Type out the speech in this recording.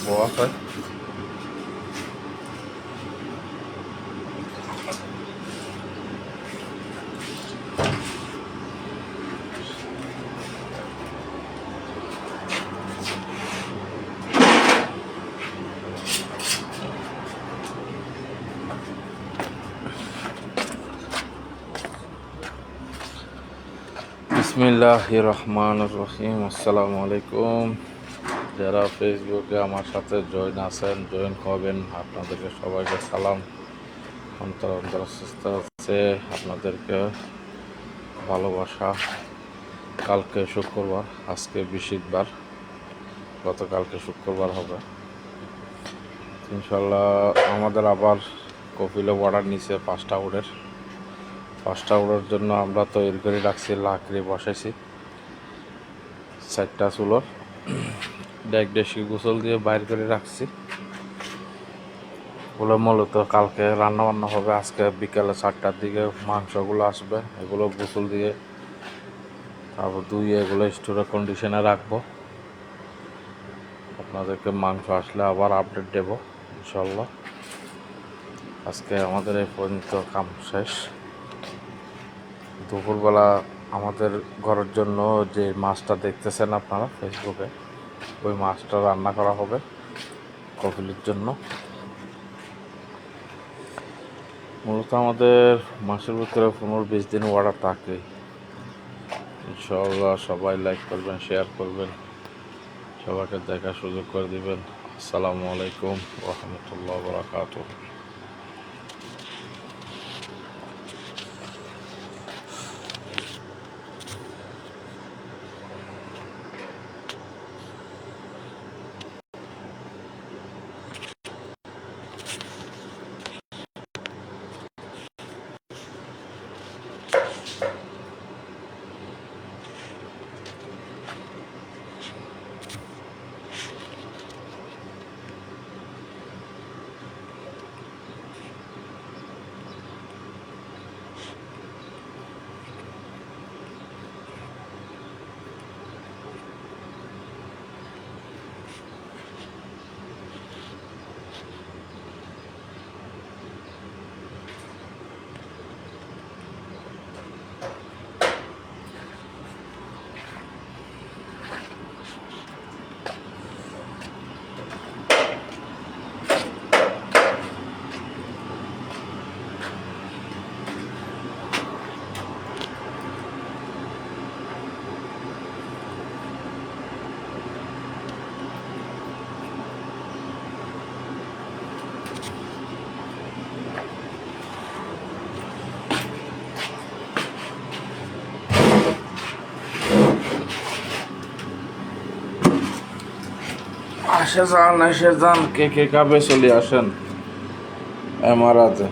Boa, foi? বিসমিল্লাহির রহমানির রহিম। আসসালামু আলাইকুম। যারা ফেসবুকে আমার সাথে জয়েন আছেন, জয়েন হবেন, আপনাদেরকে সবাইকে সালাম। অন্তর অন্তর সুস্থ আছে, আপনাদেরকে ভালোবাসা। কালকে শুক্রবার, আজকে বৃহস্পতিবার, গতকালকে শুক্রবার হবে ইনশাল্লাহ। আমাদের আবার কপিলে অর্ডার নিচে 5টা উড়ের জন্য আমরা তৈরি করে রাখছি, লাকড়ি বসাইছি 4টা চুলোর ডেকডেশি গোসল দিয়ে বাইর করে রাখছি। ওগুলো মূলত কালকে রান্না বান্না হবে। আজকে বিকালে 4টার দিকে মাংসগুলো আসবে, এগুলো গোসল দিয়ে তারপর ধুয়ে এগুলো স্টোরে কন্ডিশনে রাখবো। আপনাদেরকে মাংস আসলে আবার আপডেট দেব ইনশাল্লাহ। আজকে আমাদের এই পর্যন্ত কাম শেষ। দুপুরবেলা আমাদের ঘরের জন্য যে মাছটা দেখতেছেন আপনারা ফেসবুকে, ওই মাছটা রান্না করা হবে কপিলের জন্য। মূলত আমাদের মাসের ভিতরে 15-20 দিন অর্ডার থাকে ইনশাআল্লাহ। সবাই লাইক করবেন, শেয়ার করবেন, সবাইকে দেখার সুযোগ করে দিবেন। আসসালামু আলাইকুম ওয়া রাহমাতুল্লাহি ওয়া বারাকাতুহু। এসে যান, কে কে কাবে চলে আসেন। এমারাতে